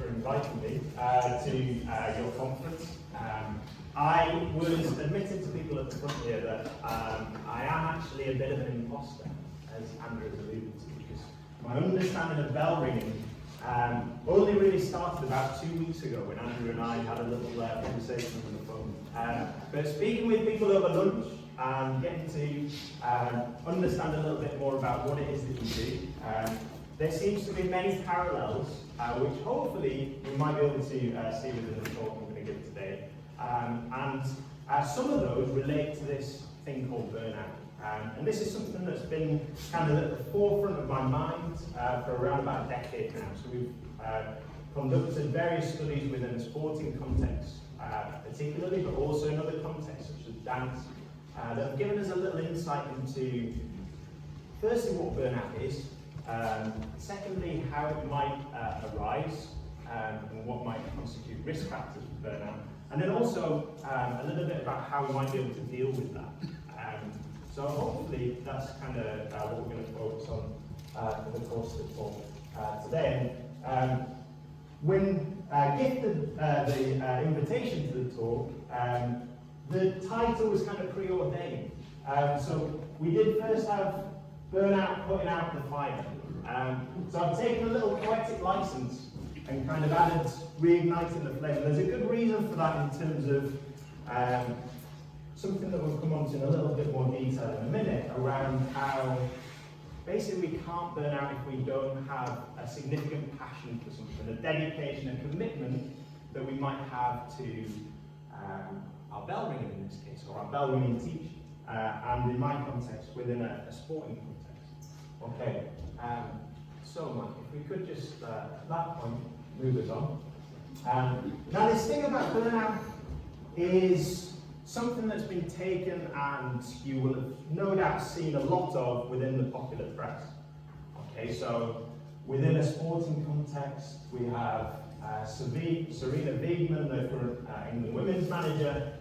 for inviting me to your conference. I was admitting to people at the front here that I am actually a bit of an imposter, as Andrew has alluded to, because my understanding of bell ringing only really started about 2 weeks ago when Andrew and I had a little conversation on the phone. But speaking with people over lunch and getting to understand a little bit more about what it is that you do, there seems to be many parallels, which hopefully we might be able to see within the talk I'm going to give today. And some of those relate to this thing called burnout. And this is something that's been kind of at the forefront of my mind for around about a decade now. So we've conducted various studies within a sporting context, particularly, but also in other contexts such as dance, that have given us a little insight into, firstly, what burnout is, secondly, how it might arise, and what might constitute risk factors for burnout, and then also a little bit about how we might be able to deal with that. So hopefully that's kind of what we're going to focus on for the course of the talk today. When gifted the invitation to the talk, the title was kind of preordained. So we did first have burnout, putting out the fire. So I've taken a little poetic license and kind of added reigniting the flame. There's a good reason for that in terms of something that we'll come on to in a little bit more detail in a minute, around how basically we can't burn out if we don't have a significant passion for something, a dedication, a commitment that we might have to our bell ringing in this case, or our bell ringing teaching, and in my context, within a sporting context. Okay, so Mike, if we could just, at that point, move us on. Now this thing about burnout is something that's been taken, and you will have no doubt seen a lot of within the popular press. Okay, so within a sporting context, we have Serena Wiegmann, the current England women's manager,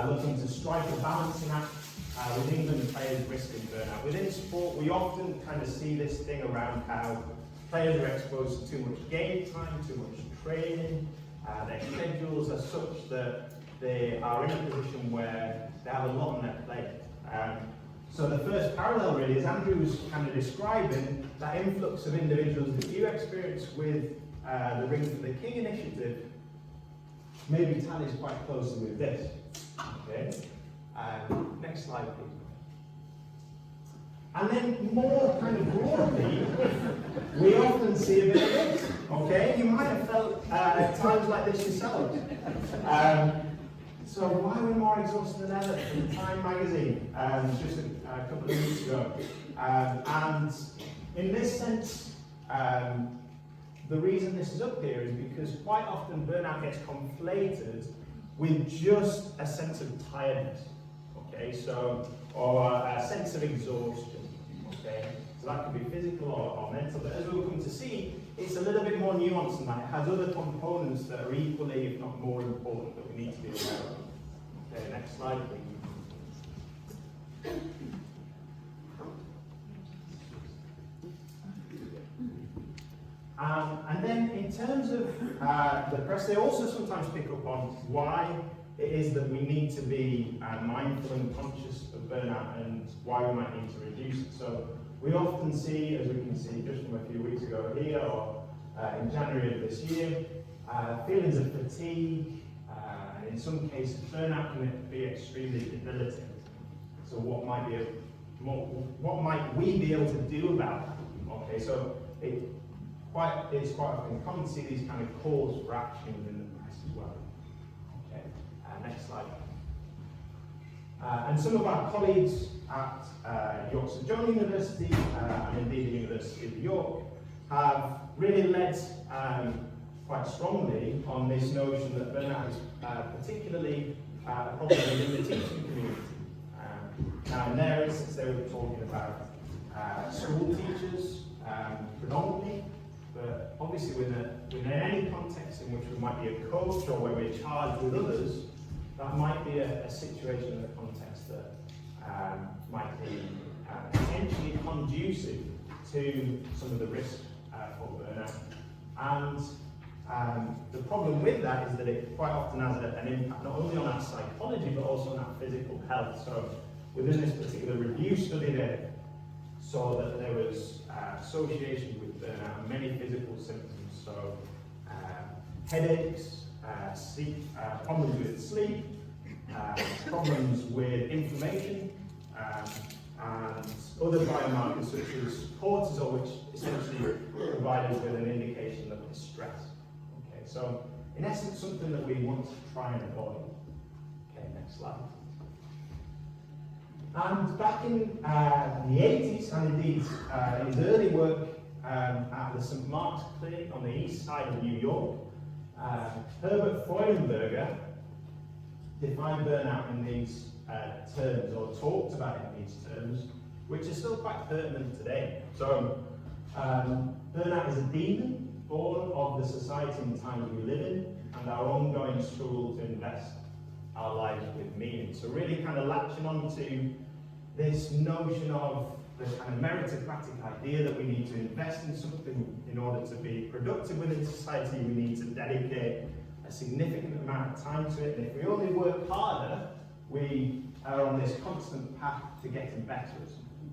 looking to strike a balancing act with England players risking burnout. Within sport, we often kind of see this thing around how players are exposed to too much game time, too much training, their schedules are such that they are in a position where they have a lot on their plate. So the first parallel really is Andrew was kind of describing that influx of individuals that you experience with the Ring for the King initiative maybe tallies quite closely with this. Okay. Next slide, please. And then more kind of broadly, we often see a bit of this. Okay, you might have felt at times like this yourselves. So why are we more exhausted than ever? From Time magazine, just a couple of weeks ago. And in this sense, the reason this is up here is because quite often burnout gets conflated with just a sense of tiredness. Okay, so, or a sense of exhaustion. Okay, so that could be physical or mental, but as we'll come to see, it's a little bit more nuanced than that. It has other components that are equally, if not more important, that we need to be aware of. Okay, next slide, please. And then in terms of the press, they also sometimes pick up on why it is that we need to be mindful and conscious of burnout and why we might need to reduce it. So we often see, as we can see just from a few weeks ago here, or in January of this year, feelings of fatigue, and in some cases burnout can be extremely debilitating. So what might we be able to do about that? Okay, so it's quite often common to see these kind of calls for action within the press as well. Okay, next slide. And some of our colleagues at York St John University and indeed the University of York have really led quite strongly on this notion that burnout is particularly a problem within the teaching community. Now in their instance they were talking about school teachers predominantly, but obviously within any context in which we might be a coach or where we're charged with others, that might be a situation in a context that might be potentially conducive to some of the risk for burnout. And The problem with that is that it quite often has an impact not only on our psychology but also on our physical health. So within this particular review study, they saw that there was association with burnout and many physical symptoms. So headaches, problems with sleep, problems with inflammation, and other biomarkers such as cortisol, which essentially provide us with an indication of distress. Okay, so in essence, something that we want to try and avoid. Okay, next slide. And back in the 80s, and indeed in his early work at the St. Mark's Clinic on the east side of New York, Herbert Freudenberger defined burnout in these terms, or talked about it in these terms, which are still quite pertinent today. So, burnout is a demon born of the society and times we live in, and our ongoing struggle to invest our lives with meaning. So really kind of latching on to this notion of the kind of meritocratic idea that we need to invest in something in order to be productive within society. We need to dedicate a significant amount of time to it, and if we only work harder, we are on this constant path to getting better at something.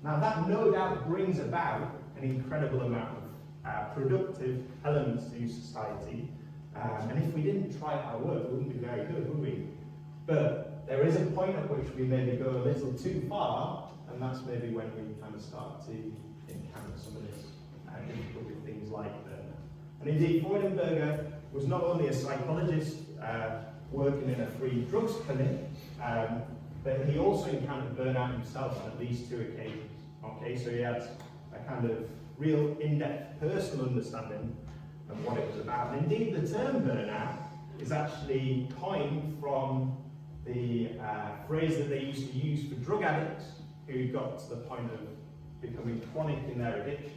Now that no doubt brings about an incredible amount of productive elements to society, and if we didn't try our work, we wouldn't be very good, would we? But there is a point at which we maybe go a little too far, and that's maybe when we kind of start to encounter some of this difficulty with things like burnout. And indeed, Freudenberger was not only a psychologist working in a free drugs clinic, but he also encountered burnout himself on at least 2 occasions. Okay, so he had a kind of real in-depth personal understanding of what it was about. And indeed, the term burnout is actually coined from the phrase that they used to use for drug addicts who got to the point of becoming chronic in their addiction,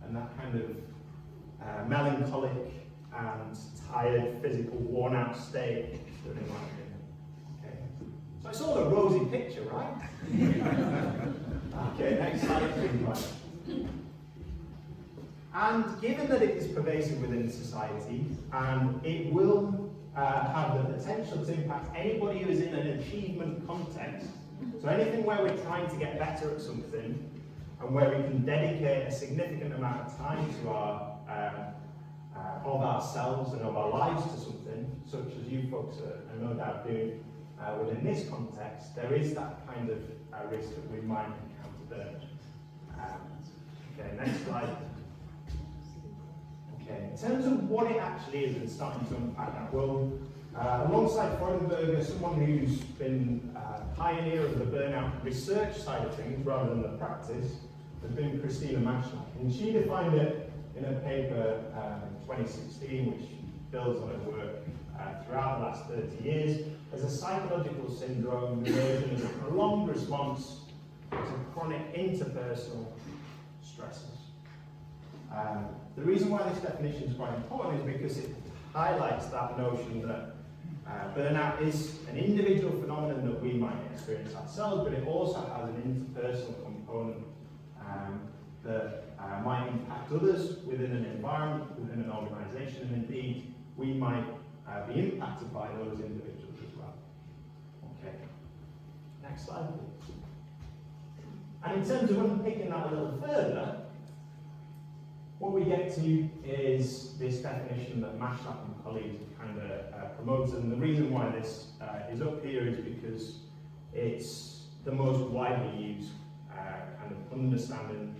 and that kind of melancholic and tired, physical, worn-out state that they might be in. Okay, so it's all a rosy picture, right? Okay, next slide, please. And given that it is pervasive within society, and it will have the potential to impact anybody who is in an achievement context, so anything where we're trying to get better at something, and where we can dedicate a significant amount of time to of ourselves and of our lives to something, such as you folks are no doubt doing within this context, there is that kind of risk that we might encounter there. Okay, next slide. Okay, in terms of what it actually is and starting to unpack that, well, alongside Freudenberger, someone who's been a pioneer of the burnout research side of things rather than the practice has been Christina Maslach, and she defined it in a paper in 2016, which builds on her work throughout the last 30 years, as a psychological syndrome emerging as a prolonged response to chronic interpersonal stresses. The reason why this definition is quite important is because it highlights that notion that burnout is an individual phenomenon that we might experience ourselves, but it also has an interpersonal component that might impact others within an environment, within an organisation, and indeed we might be impacted by those individuals as well. Okay, next slide please. And in terms of unpicking that a little further, what we get to is this definition that Maslach and colleagues have kind of promoted, and the reason why this is up here is because it's the most widely used kind of understanding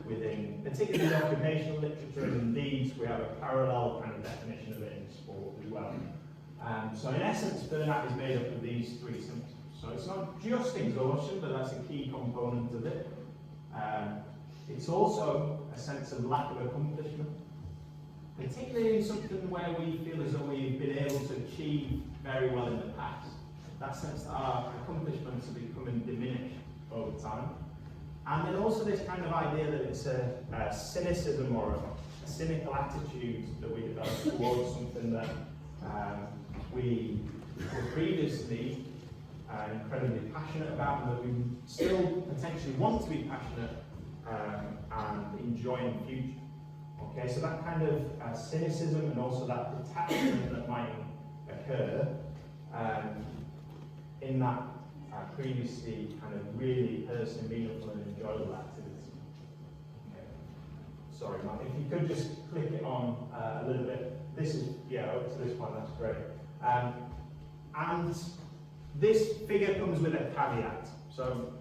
within particularly the occupational literature, and indeed we have a parallel kind of definition of it in sport as well. So in essence, burnout is made up of these 3 symptoms. So it's not just exhaustion, but that's a key component of it. It's also a sense of lack of accomplishment, particularly in something where we feel as though we've been able to achieve very well in the past. That sense that our accomplishments are becoming diminished over time. And then also this kind of idea that it's a cynicism or a cynical attitude that we develop towards something that we were previously incredibly passionate about, and that we still potentially want to be passionate and enjoy in the future. Okay, so that kind of cynicism and also that detachment that might occur in that previously kind of really personally meaningful and enjoyable activity. Okay. Sorry, Matt, if you could just click it on a little bit. This is, yeah, up to this point, that's great. And this figure comes with a caveat. So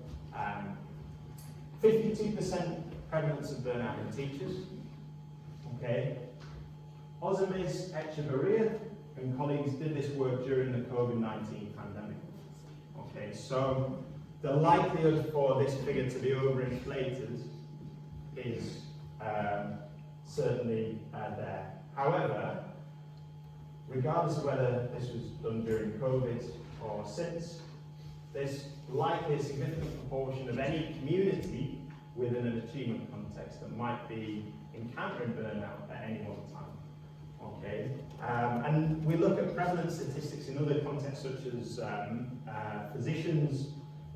52% prevalence of burnout in teachers. Okay. Ozymis Echevarria and colleagues did this work during the COVID-19 pandemic. Okay, so the likelihood for this figure to be overinflated is certainly there. However, regardless of whether this was done during COVID or since, there's likely a significant proportion of any community within an achievement context that might be encountering burnout at any one time. Okay, and we look at prevalence statistics in other contexts such as physicians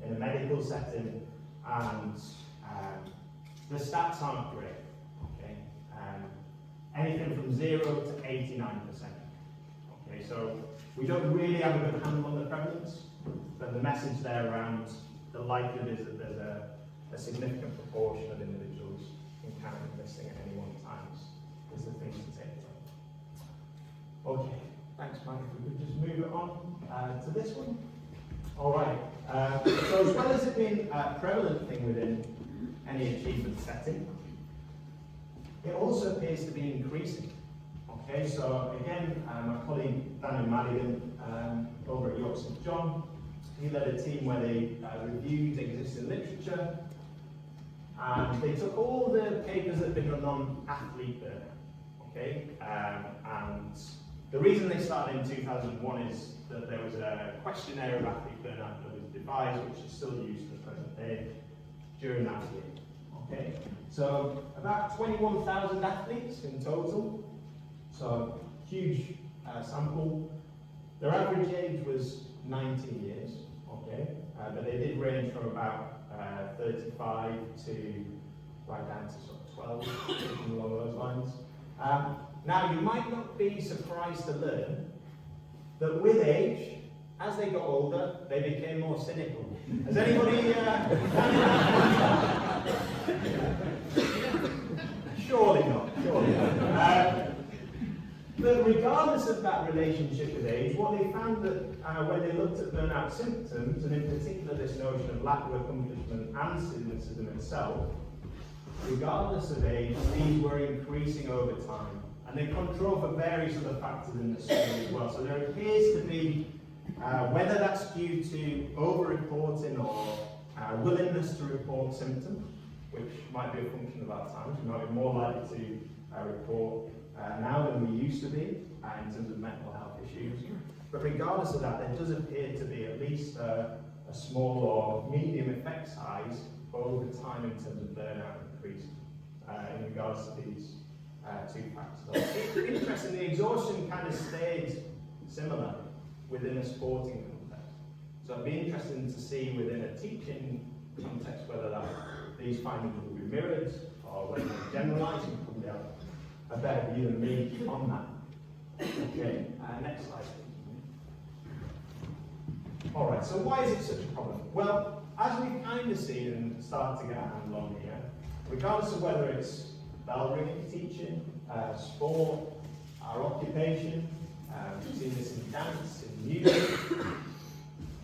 in a medical setting, and the stats aren't great. Okay, anything from 0 to 89%. Okay, so we don't really have a good handle on the prevalence, but the message there around the likelihood is that there's a significant proportion of individuals encountering this thing at any one time is the thing to take. Okay, thanks, Mike. If we could just move it on to this one. All right. So as well as it being a prevalent thing within any achievement setting, it also appears to be increasing. Okay, so again, my colleague Daniel Madigan over at York St John, he led a team where they reviewed existing literature, and they took all the papers that have been done on athlete burnout. Okay, and the reason they started in 2001 is that there was a questionnaire of athlete burnout that was devised, which is still used to the present day during that year. Okay, so about 21,000 athletes in total, so huge sample. Their average age was 19 years. Okay, but they did range from about 35 to right down to sort of 12, something along those lines. Now, you might not be surprised to learn that with age, as they got older, they became more cynical. Has anybody... Surely not, surely not. But regardless of that relationship with age, what they found that when they looked at burnout symptoms, and in particular this notion of lack of accomplishment and cynicism itself, regardless of age, these were increasing over time. And they control for various other factors in the study as well. So there appears to be, whether that's due to over-reporting or willingness to report symptoms, which might be a function of our times. We might be more likely to report now than we used to be in terms of mental health issues. But regardless of that, there does appear to be at least a small or medium effect size over time in terms of burnout increase in regards to these two factors. Interestingly, exhaustion kind of stayed similar within a sporting context. So it'd be interesting to see within a teaching context whether these findings will be mirrored or whether they're generalised. You probably have a better view than me on that. Okay, next slide. Alright, so why is it such a problem? Well, as we've kind of seen and started to get a handle on here, regardless of whether it's bell ringing, teaching, sport, our occupation, we've seen this in dance, in music,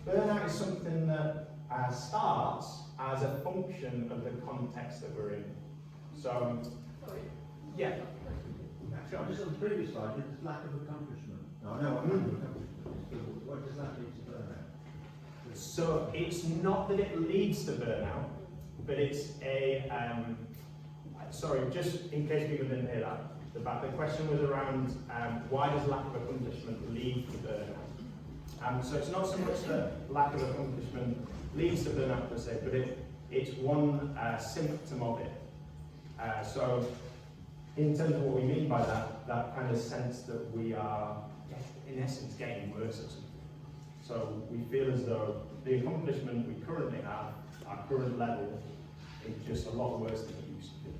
burnout is something that starts as a function of the context that we're in. So, yeah. Actually, just on the previous slide, it's lack of accomplishment. No, I know what accomplishment is, but what does that lead to burnout? So it's not that it leads to burnout, but it's a, sorry, just in case people didn't hear that, the question was around why does lack of accomplishment lead to burnout? So it's not so much that lack of accomplishment leads to burnout per se, but it's one symptom of it. So in terms of what we mean by that kind of sense that we are, in essence, getting worse at something. So we feel as though the accomplishment we currently have, our current level, is just a lot worse than it used to be.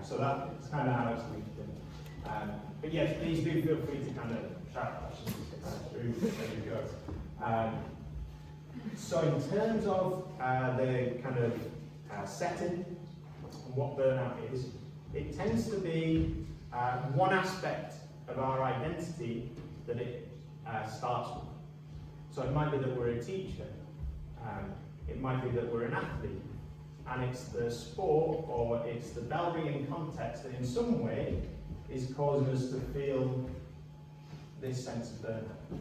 So that's kind of how it's thinking. But yes, please do feel free to kind of shout questions through as we go. So in terms of the kind of setting and what burnout is, it tends to be one aspect of our identity that it starts with. So it might be that we're a teacher, it might be that we're an athlete, and it's the sport or it's the bell ringing context that in some way is causing us to feel this sense of burnout.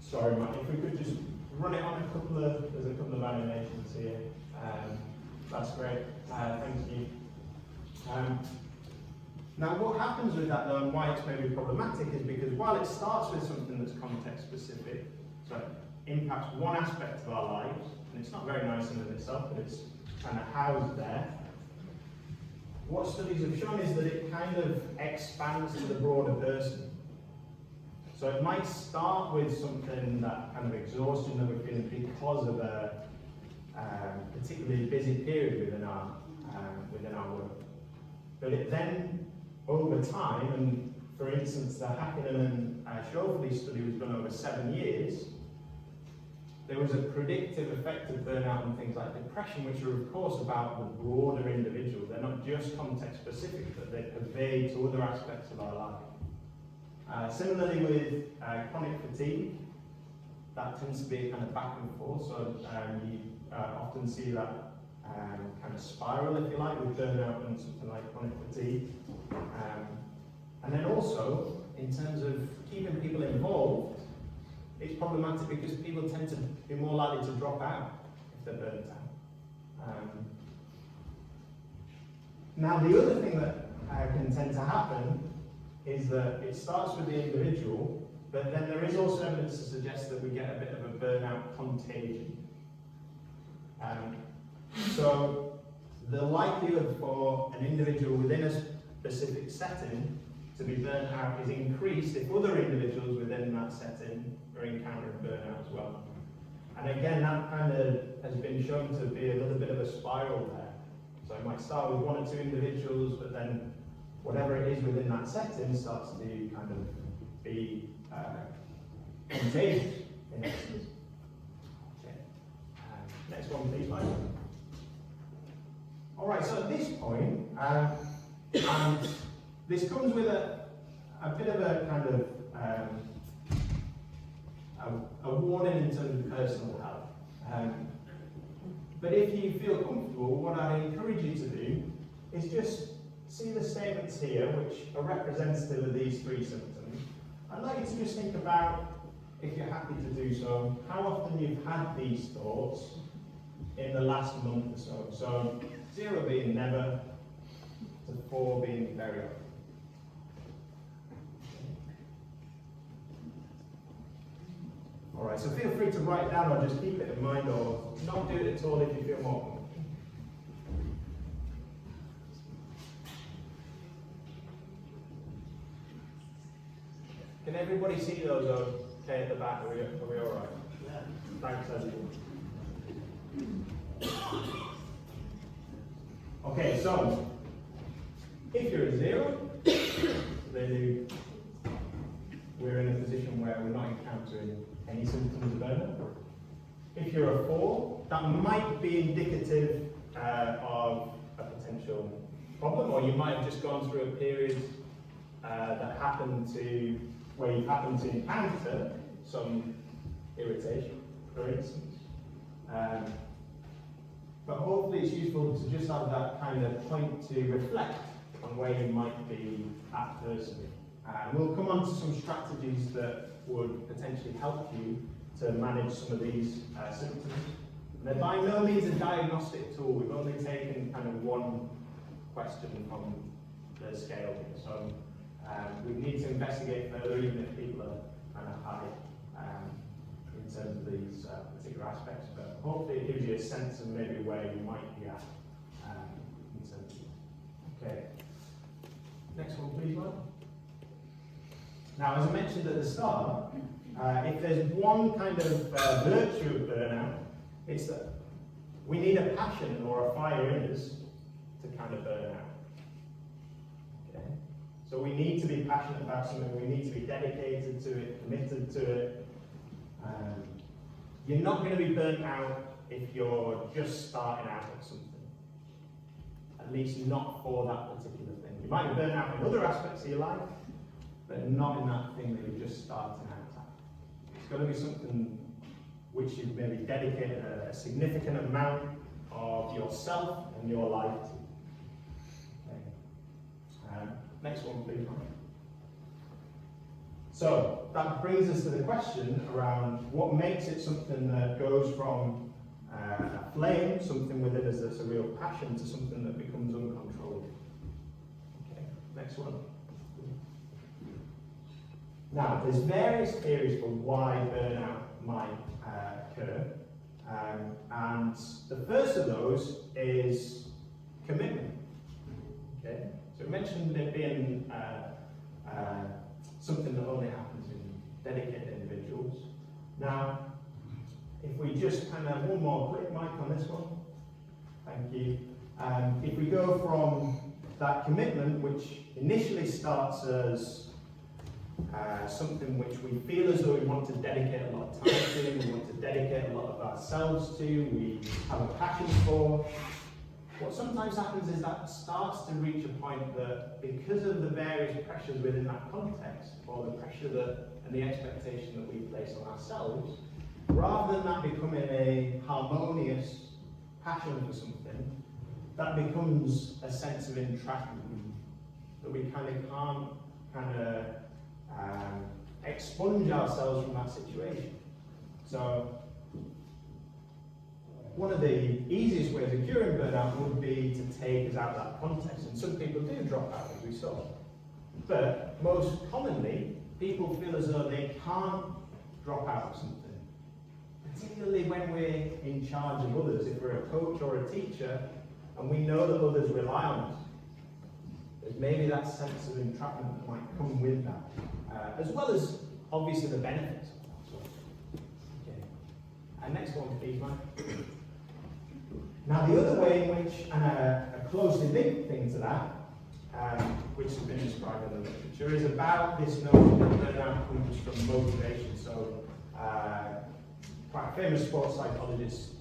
Sorry, Matt, if we could just run it on there's a couple of animations here. That's great, thank you. Now what happens with that though, and why it's maybe problematic, is because while it starts with something that's context specific, so it impacts one aspect of our lives, and it's not very nice in itself, but it's kind of housed there. What studies have shown is that it kind of expands to the broader person. So it might start with something, that kind of exhaustion that we're feeling because of a particularly busy period within our work. But it then, over time, and for instance, the Hakkinen and Schofield study was done over 7 years, there was a predictive effect of burnout and things like depression, which are of course about the broader individual. They're not just context specific, but they pervade to other aspects of our life. Similarly with chronic fatigue, that tends to be a kind of back and forth, so you often see that kind of spiral, if you like, with burnout and something like chronic fatigue. And then also, in terms of keeping people involved, it's problematic because people tend to be more likely to drop out if they're burnt out. Now, the other thing that can tend to happen is that it starts with the individual, but then there is also evidence to suggest that we get a bit of a burnout contagion. So the likelihood for an individual within a specific setting to be burnt out is increased if other individuals within that setting are encountering burnout as well. And again, that kind of has been shown to be a little bit of a spiral there. So it might start with 1 or 2 individuals, but then whatever it is within that setting starts to kind of be contagious in essence. Okay. Next one, please, Mike. All right, so at this point, and this comes with a bit of a kind of a warning in terms of personal health. But if you feel comfortable, what I'd encourage you to do is just see the statements here, which are representative of these 3 symptoms. I'd like you to just think about, if you're happy to do so, how often you've had these thoughts in the last month or so. So 0 being never, to 4 being very often. All right, so feel free to write it down or just keep it in mind, or not do it at all if you feel more comfortable. Can everybody see those okay at the back? Are we all right? Yeah. Thanks, everyone. Okay, so if you're a 0, then we're in a position where we're not encountering any symptoms of burnout. If you're a 4, that might be indicative of a potential problem, or you might have just gone through a period where you happen to encounter some irritation, for instance. But hopefully it's useful to just have that kind of point to reflect on where you might be at personally. And we'll come on to some strategies that would potentially help you to manage some of these symptoms. They're by no means a diagnostic tool. We've only taken kind of 1 question from the scale here. So we need to investigate further, even if people are kind of high in terms of these particular aspects. But hopefully it gives you a sense of maybe where you might be at in terms of. Okay. Next one, please, Mike. Now, as I mentioned at the start, if there's one kind of virtue of burnout, it's that we need a passion or a fire in us to kind of burn out. So we need to be passionate about something, we need to be dedicated to it, committed to it. You're not going to be burnt out if you're just starting out at something. At least not for that particular thing. You might be burnt out in other aspects of your life, but not in that thing that you're just starting out at. It's got to be something which you've maybe dedicated a significant amount of yourself and your life to. Okay. Next one, please. So that brings us to the question around what makes it something that goes from a flame, something within us that's a real passion, to something that becomes uncontrollable. Okay, next one. Now, there's various theories for why burnout might occur, and the first of those is commitment. Okay, so we mentioned it being something that only happens in dedicated individuals. Now, if we just kind of, one more click, Mike, on this one. Thank you. If we go from that commitment, which initially starts as something which we feel as though we want to dedicate a lot of time to, we want to dedicate a lot of ourselves to, we have a passion for, what sometimes happens is that starts to reach a point that, because of the various pressures within that context, or the pressure that and the expectation that we place on ourselves, rather than that becoming a harmonious passion for something, that becomes a sense of entrapment, that we kind of can't expunge ourselves from that situation. So, one of the easiest ways of curing burnout would be to take us out of that context, and some people do drop out, as we saw. But most commonly, people feel as though they can't drop out of something, particularly when we're in charge of others. If we're a coach or a teacher, and we know that others rely on us, there's maybe that sense of entrapment that might come with that, as well as obviously the benefits of that. Okay. And next one, please, Mike. Now, the other way in which, and a closely linked thing to that, which has been described in the literature, is about this notion that burnout comes from motivation. So, quite a famous sports psychologist,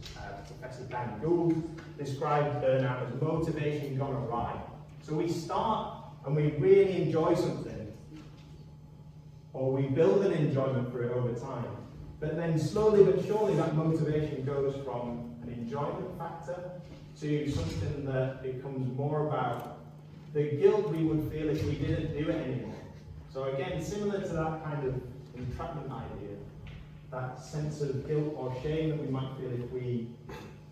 Professor Dan Gould, described burnout as motivation gone awry. So we start and we really enjoy something, or we build an enjoyment for it over time, but then slowly but surely that motivation goes from an enjoyment factor to something that becomes more about the guilt we would feel if we didn't do it anymore. So again, similar to that kind of entrapment idea, that sense of guilt or shame that we might feel if we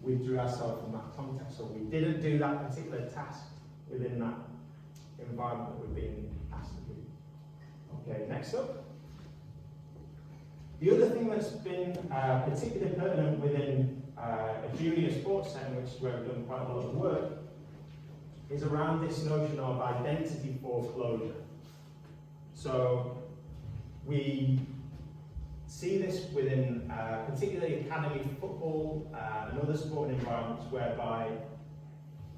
withdrew ourselves from that context, or we didn't do that particular task within that environment that we're being asked to do. Okay, next up. The other thing that's been particularly pertinent within a junior sports setting, which is where we've done quite a lot of work, is around this notion of identity foreclosure. So we see this within particularly academy football and other sporting environments, whereby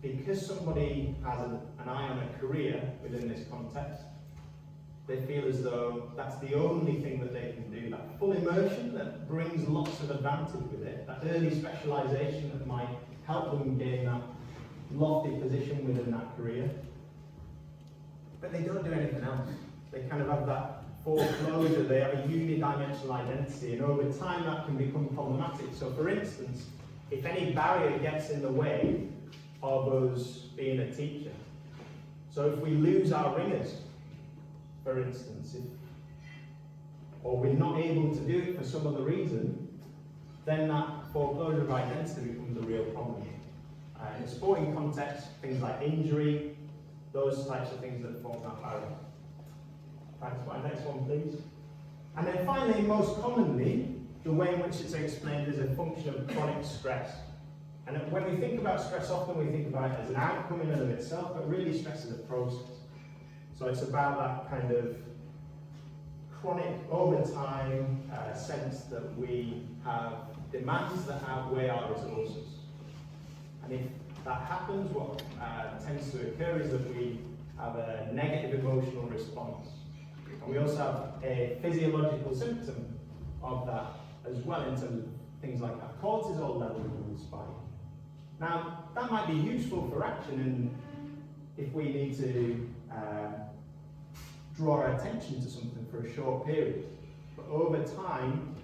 because somebody has an eye on a career within this context, they feel as though that's the only thing that they can do. That full immersion that brings lots of advantage with it, that early specialisation that might help them gain that lofty position within that career. But they don't do anything else. They kind of have that foreclosure, they have a unidimensional identity, and over time that can become problematic. So for instance, if any barrier gets in the way of us being a teacher, so if we lose our ringers, for instance, or we're not able to do it for some other reason, then that foreclosure of identity becomes a real problem. In a sporting context, things like injury, those types of things that form that barrier. Thanks. Next one, please. And then finally, most commonly, the way in which it's explained is a function of chronic stress. And when we think about stress, often we think about it as an outcome in and of itself, but really stress is a process. So it's about that kind of chronic, over time sense that we have demands that outweigh our resources. And if that happens, what tends to occur is that we have a negative emotion emotional response. And we also have a physiological symptom of that as well, in terms of things like our cortisol levels will spike. Now, that might be useful for action, and if we need to draw our attention to something for a short period. But over time,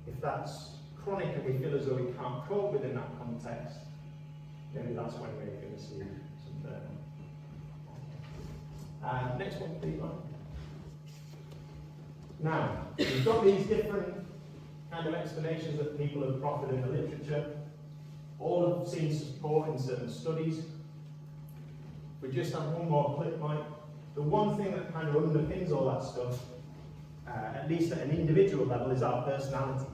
if that's chronic and we feel as though we can't cope within that context, maybe that's when we're going to see some burnout. Next one, please. Now, we've got these different kind of explanations that people have proffered in the literature. All have seen support in certain studies. We just have one more clip, Mike. The one thing that kind of underpins all that stuff, at least at an individual level, is our personality,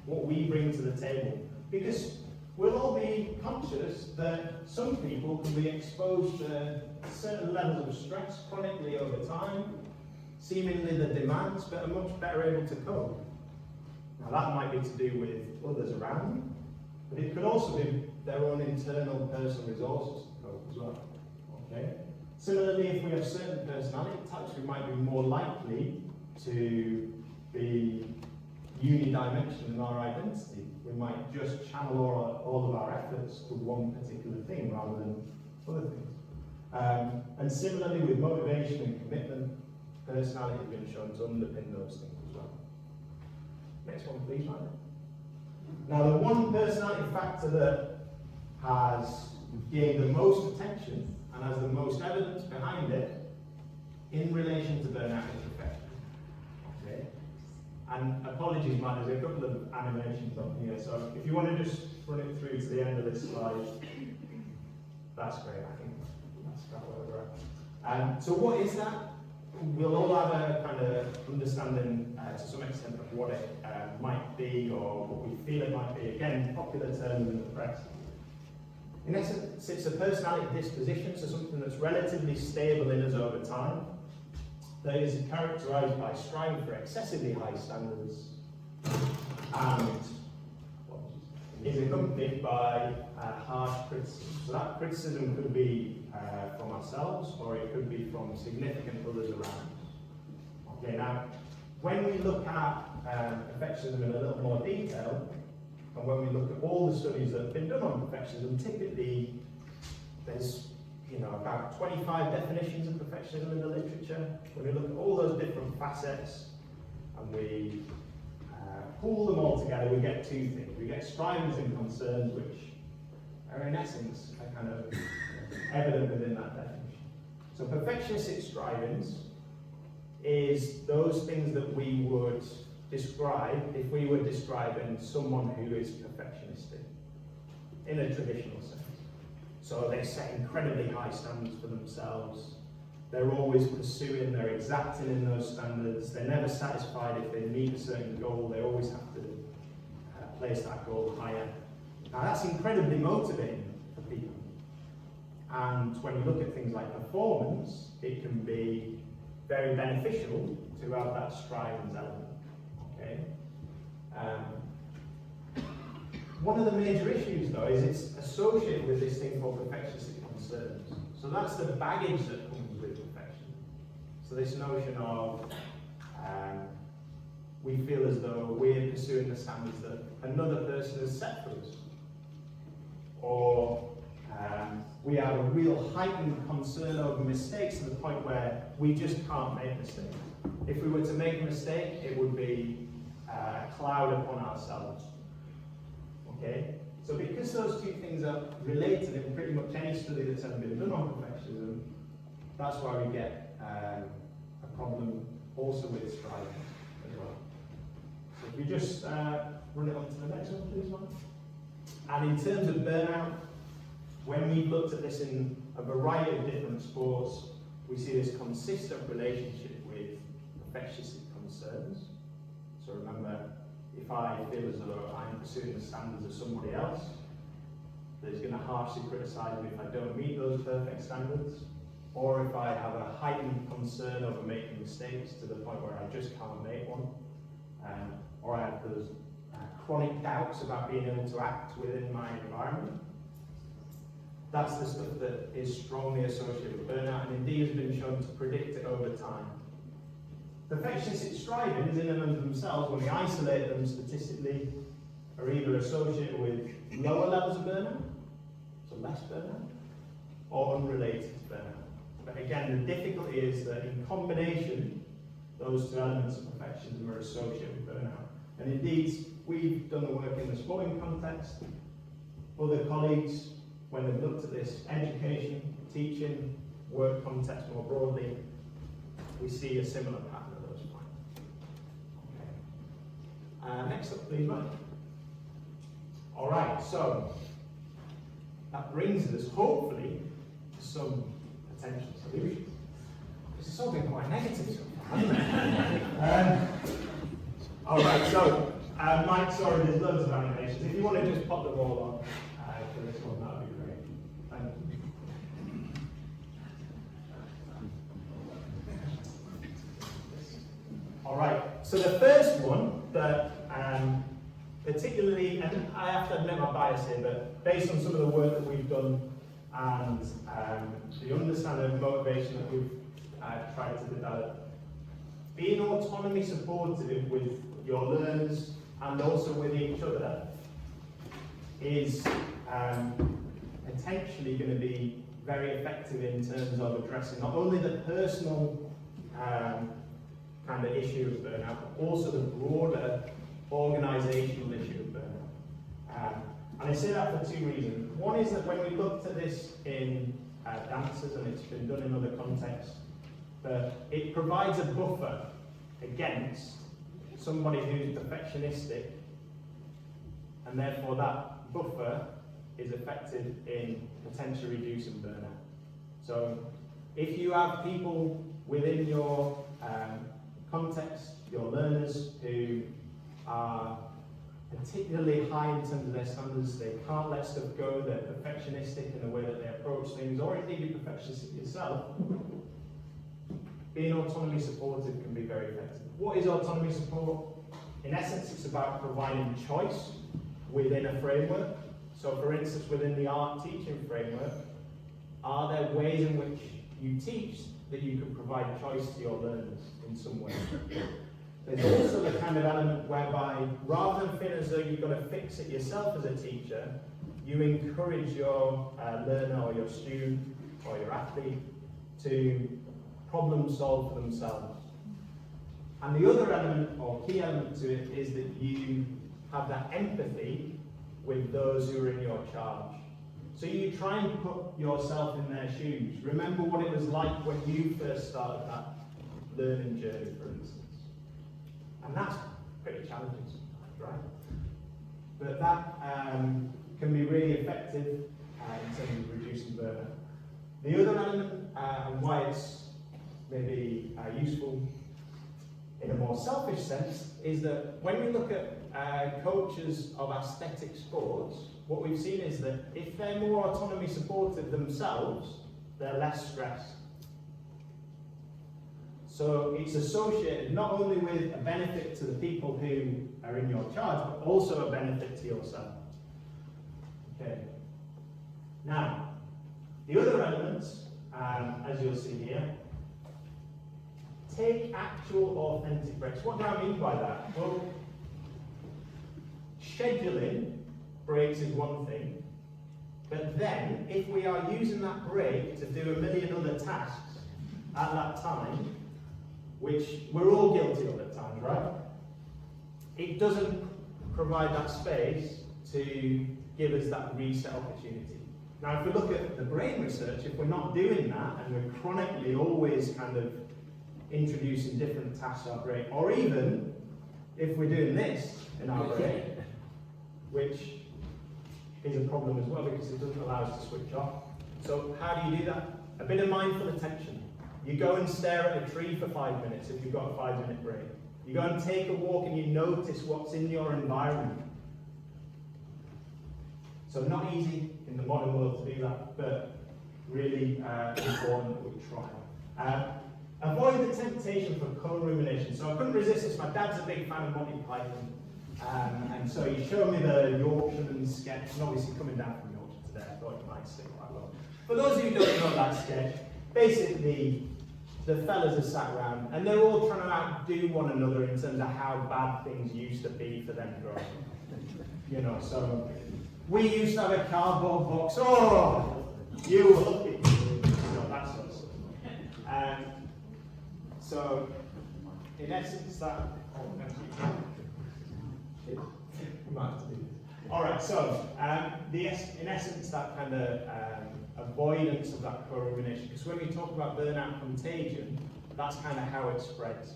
what we bring to the table. Because we'll all be conscious that some people can be exposed to certain levels of stress chronically over time, seemingly the demands, but are much better able to cope. Now that might be to do with others around them, but it could also be their own internal personal resources to cope as well. Okay? Similarly, if we have certain personality types, we might be more likely to be unidimensional in our identity. We might just channel all of our efforts to one particular thing rather than other things. And similarly with motivation and commitment, personality has been shown to underpin those things as well. Next one, please, Ryan. Now, the one personality factor that has gained the most attention and has the most evidence behind it in relation to burnout is perfection. Okay? And apologies, Matt, there's a couple of animations on here, so if you want to just run it through to the end of this slide, that's great. I think that's about where we're at. So what is that? We'll all have a kind of understanding to some extent of what it might be or what we feel it might be. Again, popular terms in the press. In essence, it's a personality disposition, so something that's relatively stable in us over time, that is characterised by striving for excessively high standards and is accompanied by harsh criticism. So that criticism could be from ourselves, or it could be from significant others around us. Okay, now, when we look at perfectionism in a little more detail, and when we look at all the studies that have been done on perfectionism, typically there's about 25 definitions of perfectionism in the literature. When we look at all those different facets and we pull them all together, we get two things. We get strivings and concerns, which are in essence kind of evident within that definition. So perfectionistic strivings is those things that we would describe if we were describing someone who is perfectionistic in a traditional sense. So they set incredibly high standards for themselves. They're always pursuing, they're exacting in those standards. They're never satisfied if they meet a certain goal. They always have to place that goal higher. Now that's incredibly motivating for people. And when you look at things like performance, it can be very beneficial to have that strivings element. Okay? One of the major issues, though, is it's associated with this thing called perfectionistic concerns. So that's the baggage that comes with perfection. So this notion of we feel as though we're pursuing the standards that another person has set for us. Or we have a real heightened concern over mistakes to the point where we just can't make mistakes. If we were to make a mistake, it would be a cloud upon ourselves. Okay? So because those two things are related in pretty much any study that's ever been done on perfectionism, that's why we get a problem also with striving as well. So if you just run it on to the next one, please, Mark. And in terms of burnout, when we've looked at this in a variety of different sports, we see this consistent relationship with perfectionistic concerns. So remember, if I feel as though I'm pursuing the standards of somebody else, that is going to harshly criticize me if I don't meet those perfect standards, or if I have a heightened concern over making mistakes to the point where I just can't make one, or I have those chronic doubts about being able to act within my environment. that's the stuff that is strongly associated with burnout and indeed has been shown to predict it over time. Perfectionistic strivings in and of themselves, when we isolate them statistically, are either associated with lower levels of burnout, so less burnout, or unrelated to burnout. But again, the difficulty is that in combination, those two elements of perfectionism are associated with burnout. And indeed, we've done the work in the sporting context. Other colleagues, when they've looked at this education, teaching, work context more broadly, we see a similar pattern of those findings. Okay. Next up, please, Mike. All right, so that brings us, hopefully, to some potential solutions. This has all been quite negative so far, hasn't it? All right, so Mike, sorry, there's loads of animations. If you want to just pop them all on for this one, that would be great. Thank you. All right, so the first one that particularly, and I have to admit my bias here, but based on some of the work that we've done and the understanding of motivation that we've tried to develop, being autonomy supportive with your learners and also with each other is potentially going to be very effective in terms of addressing not only the personal kind of issue of burnout, but also the broader organisational issue of burnout. And I say that for two reasons. One is that when we looked at this in dancers, and it's been done in other contexts, that it provides a buffer against somebody who's perfectionistic, and therefore that buffer is effective in potentially reducing burnout. So if you have people within your context, your learners, who are particularly high in terms of their standards, they can't let stuff go, they're perfectionistic in the way that they approach things, or indeed you're perfectionistic yourself, being autonomy supportive can be very effective. What is autonomy support? In essence, it's about providing choice within a framework. So for instance, within the art teaching framework, are there ways in which you teach that you can provide choice to your learners in some way? There's also the kind of element whereby, rather than feeling as though you've got to fix it yourself as a teacher, you encourage your learner or your student or your athlete to problem solve for themselves. And the other element, or key element to it, is that you have that empathy with those who are in your charge. So you try and put yourself in their shoes. Remember what it was like when you first started that learning journey, for instance. And that's pretty challenging sometimes, right? But that can be really effective in terms of reducing burnout. The other element, and why it's maybe useful in a more selfish sense, is that when we look at coaches of aesthetic sports, what we've seen is that if they're more autonomy supportive themselves, they're less stressed. So it's associated not only with a benefit to the people who are in your charge, but also a benefit to yourself. Okay. Now, the other elements, as you'll see here, take actual authentic breaks. What do I mean by that? Well, scheduling breaks is one thing, but then if we are using that break to do a million other tasks at that time, which we're all guilty of at times, right? It doesn't provide that space to give us that reset opportunity. Now, if we look at the brain research, if we're not doing that and we're chronically always kind of introducing different tasks to our brain, or even if we're doing this in our brain, which is a problem as well because it doesn't allow us to switch off. So how do you do that? A bit of mindful attention. You go and stare at a tree for 5 minutes if you've got a 5-minute break. You go and take a walk and you notice what's in your environment. So not easy in the modern world to do that, but really important that we try. Avoid the temptation for co-rumination. So I couldn't resist this. My dad's a big fan of Monty Python. And so he showed me the Yorkshireman sketch, and obviously coming down from Yorkshire today. I thought it might stick quite well. For those of you who don't know that sketch, basically the fellas are sat around and they're all trying to outdo one another in terms of how bad things used to be for them growing up. You know, so we used to have a cardboard box. Oh, you were lucky. You know, that sort of stuff. So, in essence, that. Oh, thank you. Alright, so in essence, that kind of avoidance of that co-rumination, because when we talk about burnout contagion, that's kind of how it spreads.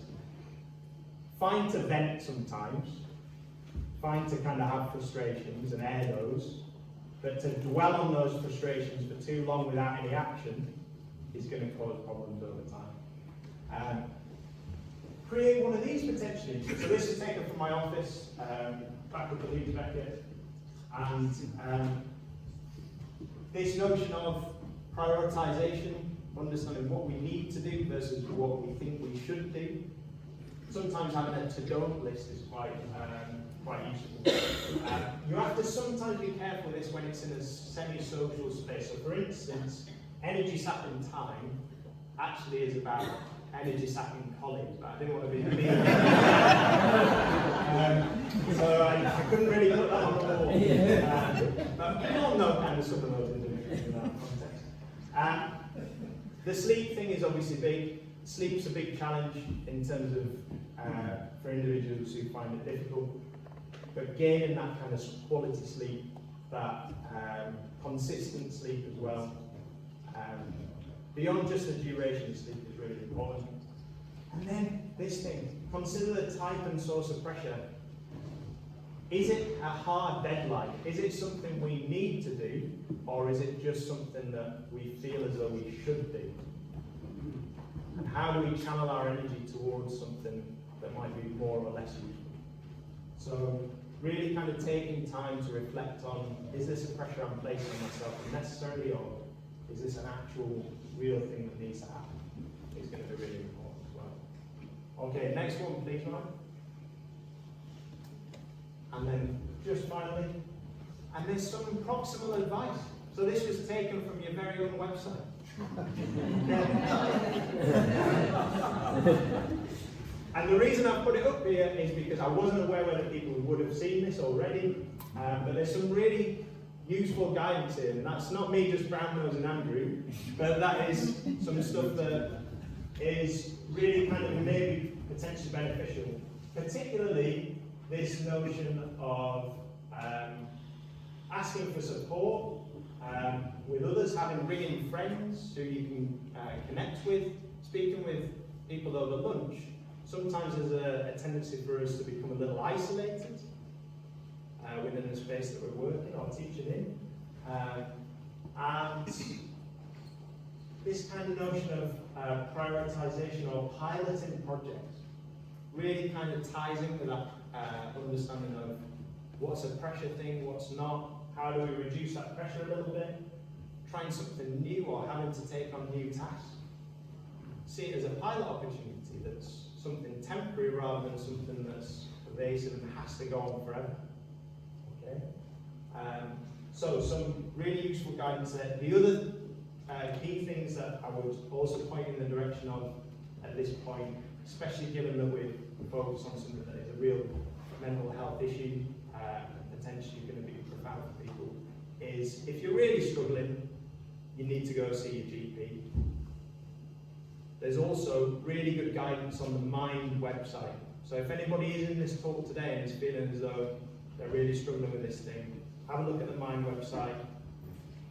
Fine to vent sometimes, fine to kind of have frustrations and air those, but to dwell on those frustrations for too long without any action is going to cause problems over time. Create one of these potentially. So this is taken from my office, back at the Leeds Beckett, and this notion of prioritisation, understanding what we need to do versus what we think we should do. Sometimes having a to-don't list is quite useful. You have to sometimes be careful with this when it's in a semi-social space. So for instance, energy sapping time actually is about energy sapping colleagues, but I didn't want to be mean. So I couldn't really put that on the wall. But we all know kind of some of those individuals in that context. The sleep thing is obviously big. Sleep's a big challenge in terms of for individuals who find it difficult. But gaining that kind of quality sleep, that consistent sleep as well, beyond just the duration of sleep is really important. And then this thing, consider the type and source of pressure. Is it a hard deadline? Is it something we need to do, or is it just something that we feel as though we should do? And how do we channel our energy towards something that might be more or less useful? So really kind of taking time to reflect on, is this a pressure I'm placing on myself unnecessarily, or is this an actual real thing that needs to happen? It's going to be really important as well. Okay, next one please, Ryan. And then just finally, and there's some proximal advice. So this was taken from your very own website. And the reason I've put it up here is because I wasn't aware whether people would have seen this already, but there's some really useful guidance here, and that's not me just brown-nosing Andrew, but that is some stuff that is really kind of maybe potentially beneficial, particularly this notion of asking for support with others, having ringing friends who you can connect with, speaking with people over lunch. Sometimes there's a tendency for us to become a little isolated within the space that we're working or teaching in. And this kind of notion of prioritisation or piloting projects really kind of ties in with that understanding of what's a pressure thing, what's not, how do we reduce that pressure a little bit, trying something new or having to take on new tasks. See it as a pilot opportunity that's something temporary rather than something that's pervasive and has to go on forever. Okay? So some really useful guidance there. The other key things that I would also point in the direction of at this point, especially given that we're focused on something that is a real mental health issue, potentially going to be profound for people, is if you're really struggling, you need to go see your GP. There's also really good guidance on the Mind website. So if anybody is in this talk today and is feeling as though they're really struggling with this thing, have a look at the Mind website,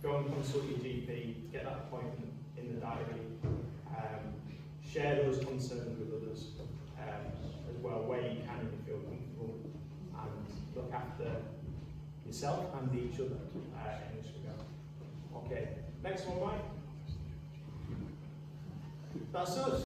go and consult your GP, get that appointment in the diary, share those concerns with others as well, where you can and you feel comfortable, and look after yourself and each other in this regard. Okay, next one, Mike. That's us.